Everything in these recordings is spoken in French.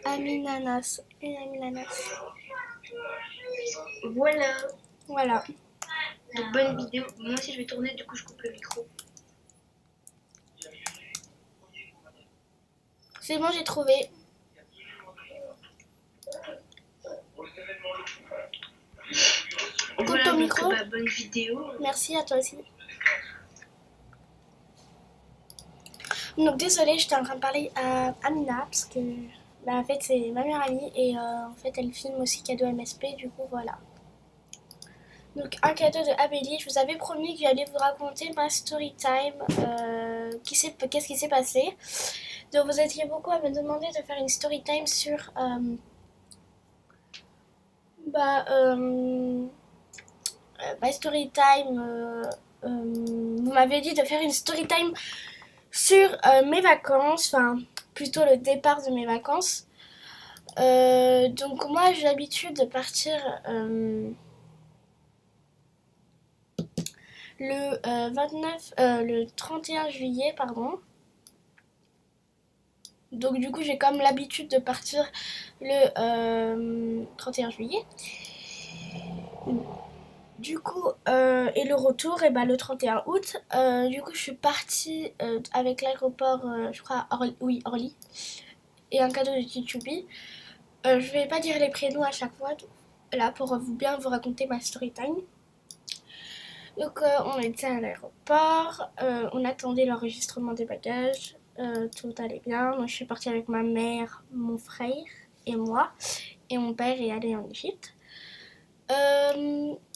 Aminanas. Une Aminanas. Voilà, Voilà. de bonnes vidéos. Moi aussi je vais tourner, du coup je coupe le micro. C'est bon, j'ai trouvé. Coupe Voilà, ton donc micro. bonne vidéo. Merci à toi aussi. Donc désolée, j'étais en train de parler à Amina parce que en fait c'est ma meilleure amie et en fait elle filme aussi cadeau MSP, du coup voilà. Donc un cadeau de Abélie, je vous avais promis que j'allais vous raconter ma story time, qu'est-ce qui s'est passé. Donc vous étiez beaucoup à me demander de faire une story time sur my story time. Vous m'avez dit de faire une story time sur mes vacances, enfin plutôt le départ de mes vacances. Donc moi j'ai l'habitude de partir le 31 juillet, pardon. Donc du coup j'ai comme l'habitude de partir le 31 juillet. Du coup, et le retour, et le 31 août. Du coup, je suis partie avec l'aéroport, je crois, Orly, et un cadeau de Tchoupi. Je vais pas dire les prénoms à chaque fois, là, pour bien vous raconter ma story time. Donc, on était à l'aéroport, on attendait l'enregistrement des bagages, tout allait bien. Donc, je suis partie avec ma mère, mon frère et moi, et mon père est allé en Égypte.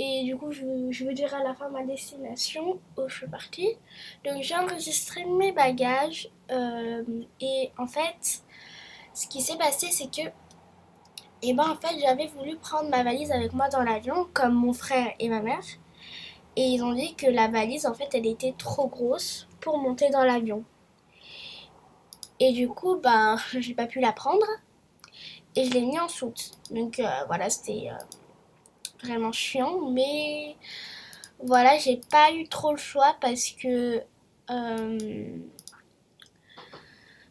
Et du coup, je vous dirai à la fin ma destination où je suis partie. Donc, j'ai enregistré mes bagages. Et en fait, ce qui s'est passé, c'est que en fait, j'avais voulu prendre ma valise avec moi dans l'avion, comme mon frère et ma mère. Et ils ont dit que la valise, en fait, elle était trop grosse pour monter dans l'avion. Et du coup, j'ai pas pu la prendre. Et je l'ai mis en soute. Donc, voilà, c'était vraiment chiant. Mais voilà, j'ai pas eu trop le choix parce que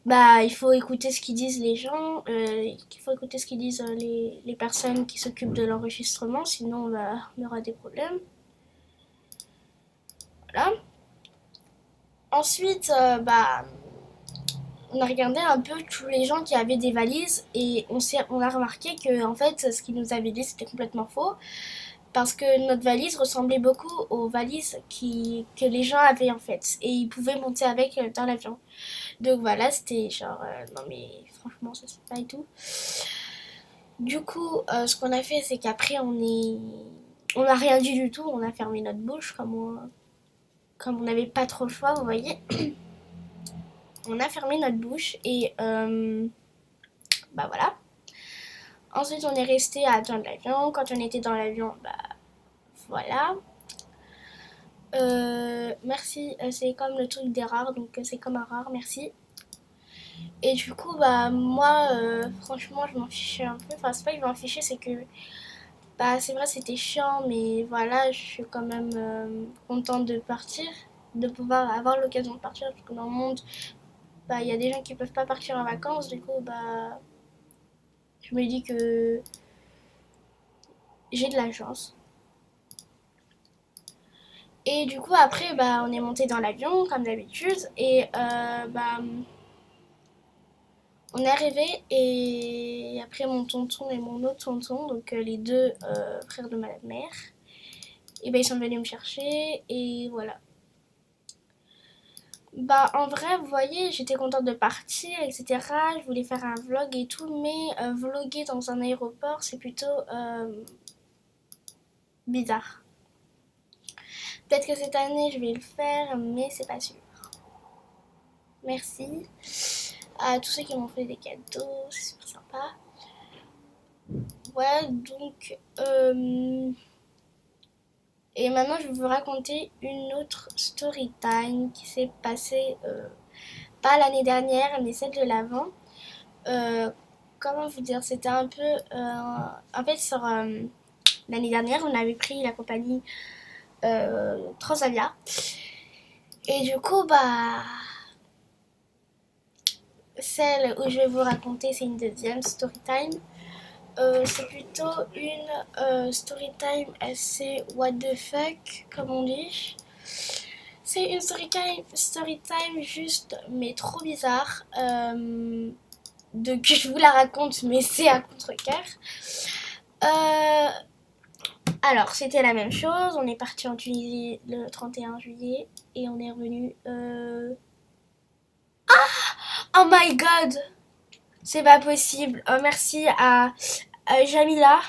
il faut écouter ce qu'ils disent les gens, il faut écouter ce qu'ils disent les personnes qui s'occupent de l'enregistrement, sinon on aura des problèmes. Voilà. Ensuite, on a regardé un peu tous les gens qui avaient des valises et on a remarqué que en fait, ce qu'ils nous avaient dit, c'était complètement faux. Parce que notre valise ressemblait beaucoup aux valises que les gens avaient en fait. Et ils pouvaient monter avec dans l'avion. Donc voilà, c'était genre, non mais franchement, ça c'est pas et tout. Du coup, ce qu'on a fait, c'est qu'après, on a rien dit du tout. On a fermé notre bouche comme on n'avait pas trop le choix, vous voyez. On a fermé notre bouche et voilà. Ensuite, on est resté à attendre l'avion. Quand on était dans l'avion, voilà. Merci, c'est comme le truc des rares, donc c'est comme un rare, merci. Et du coup, moi, franchement, je m'en fichais un peu. Enfin, c'est pas que je m'en fichais, c'est que, c'est vrai, c'était chiant, mais voilà, je suis quand même contente de partir, de pouvoir avoir l'occasion de partir, parce que dans le monde, il y a des gens qui peuvent pas partir en vacances, du coup, je me dis que j'ai de la chance. Et du coup, après, on est monté dans l'avion, comme d'habitude, et on est arrivé et après mon tonton et mon autre tonton, donc les deux frères de ma mère, et ils sont venus me chercher et voilà. En vrai, vous voyez, j'étais contente de partir, etc. Je voulais faire un vlog et tout, mais vlogger dans un aéroport, c'est plutôt bizarre. Peut-être que cette année, je vais le faire, mais c'est pas sûr. Merci à tous ceux qui m'ont fait des cadeaux, c'est super sympa. Voilà, donc... Et maintenant, je vais vous raconter une autre story time qui s'est passée, pas l'année dernière, mais celle de l'avant. Comment vous dire, c'était un peu... en fait, sur l'année dernière, on avait pris la compagnie Transavia. Et du coup, celle où je vais vous raconter, c'est une deuxième story time. C'est plutôt une story time assez what the fuck, comme on dit. C'est une story time juste, mais trop bizarre. Que je vous la raconte, mais c'est à contre-cœur. Euh, alors, c'était la même chose. On est parti en Tunisie le 31 juillet et on est revenu. Oh my god! C'est pas possible. Merci à Charmila,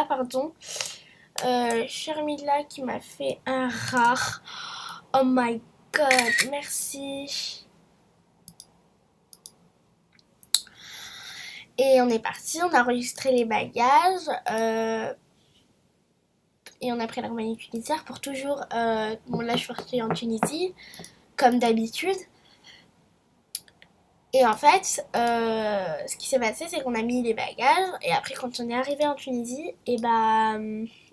pardon. Charmila qui m'a fait un rare. Oh my god, merci. Et on est parti, on a enregistré les bagages. Et on a pris la compagnie tunisienne pour toujours. Bon, là, je suis partie en Tunisie, comme d'habitude. Et en fait, ce qui s'est passé, c'est qu'on a mis les bagages. Et après, quand on est arrivé en Tunisie, et bah.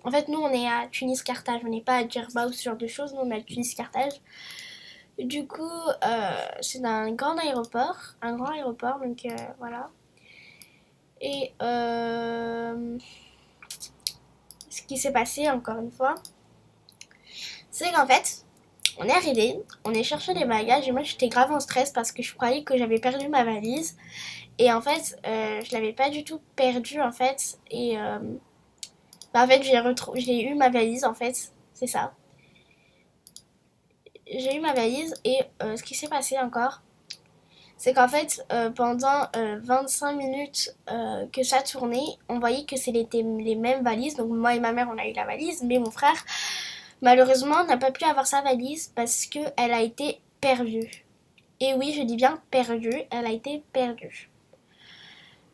En fait, nous, on est à Tunis-Carthage. On n'est pas à Djerba ou ce genre de choses. Nous, on est à Tunis-Carthage. Du coup, c'est un grand aéroport. Un grand aéroport, donc voilà. Et ce qui s'est passé, encore une fois, c'est qu'en fait, on est arrivé, on est cherché les bagages et moi j'étais grave en stress parce que je croyais que j'avais perdu ma valise. Et en fait, je l'avais pas du tout perdue en fait. Et bah, en fait, j'ai eu ma valise en fait, c'est ça. J'ai eu ma valise et ce qui s'est passé encore, c'est qu'en fait, pendant 25 minutes que ça tournait, on voyait que c'était les mêmes valises. Donc moi et ma mère, on a eu la valise, mais mon frère, malheureusement, n'a pas pu avoir sa valise parce qu'elle a été perdue. Et oui, je dis bien perdue, elle a été perdue.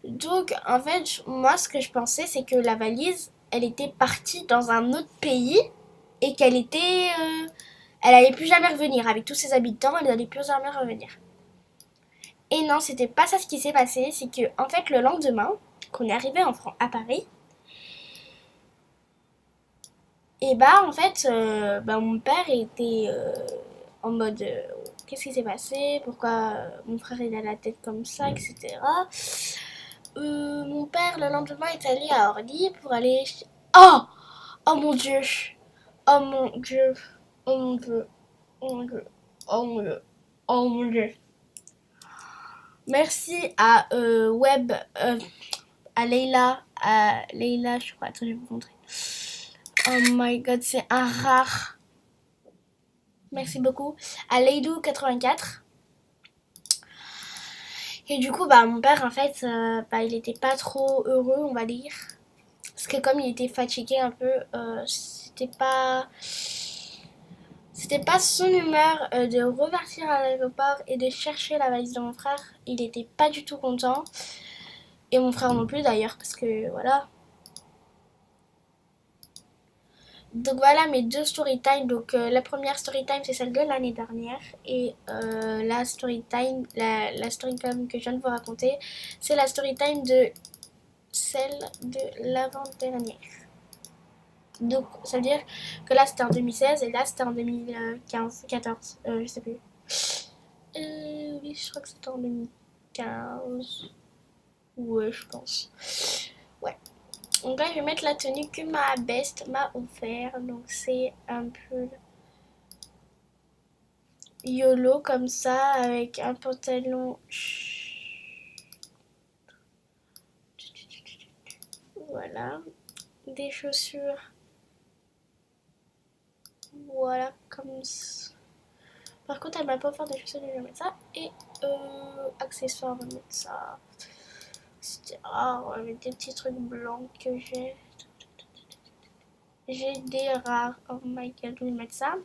Donc, en fait, moi, ce que je pensais, c'est que la valise, elle était partie dans un autre pays et qu'elle était... elle allait plus jamais revenir. Avec tous ses habitants, elle n'allait plus jamais revenir. Et non, c'était pas ça ce qui s'est passé. C'est que, en fait, le lendemain, qu'on est arrivé à Paris, et bah, en fait, mon père était en mode qu'est-ce qui s'est passé, pourquoi mon frère il a la tête comme ça, etc. Mon père, le lendemain, est allé à Orly pour aller... Oh! Oh mon Dieu! Oh mon Dieu! Oh mon Dieu! Oh mon Dieu! Oh mon Dieu! Oh mon Dieu! Merci à Web, à Leila, je crois. Attends, je vais vous montrer. Oh my god, c'est un rare. Merci beaucoup. À Leidou84. Et du coup, bah, mon père, en fait, il était pas trop heureux, on va dire. Parce que comme il était fatigué un peu, c'était pas son humeur de repartir à l'aéroport et de chercher la valise de mon frère. Il était pas du tout content. Et mon frère non plus d'ailleurs, parce que voilà. Donc voilà mes deux story time. Donc la première story time c'est celle de l'année dernière. Et la story time, la story time que je viens de vous raconter, c'est la story time de celle de l'avant-dernière. Donc ça veut dire que là c'était en 2016 et là c'était en 2015, 14, je sais plus. Oui, je crois que c'était en 2015. Ouais, je pense. Ouais. Donc là, je vais mettre la tenue que ma best m'a offert. Donc c'est un peu YOLO comme ça, avec un pantalon. Voilà. Des chaussures. Voilà, comme ça. Par contre, elle m'a pas offert des chaussures, je vais mettre ça. Et accessoires, on va mettre ça. On va mettre des petits trucs blancs que j'ai. J'ai des rares. Oh my god, je vais mettre ça.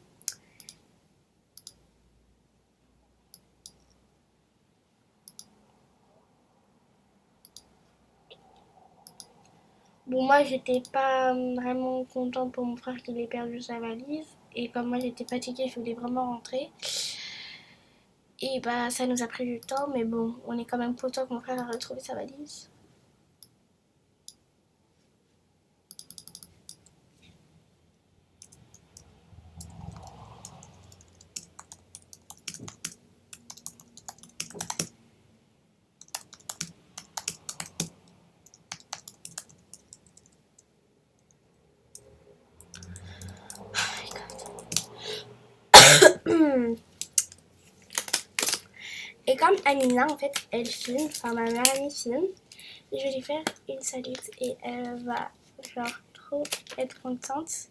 Bon, moi, j'étais pas vraiment contente pour mon frère qu'il ait perdu sa valise. Et comme moi, j'étais fatiguée, je voulais vraiment rentrer. Et bah, ça nous a pris du temps, mais bon, on est quand même content que mon frère a retrouvé sa valise. comme Amina, en fait, elle filme, enfin ma meilleure amie filme. Et je vais lui faire une salute et elle va genre trop être contente.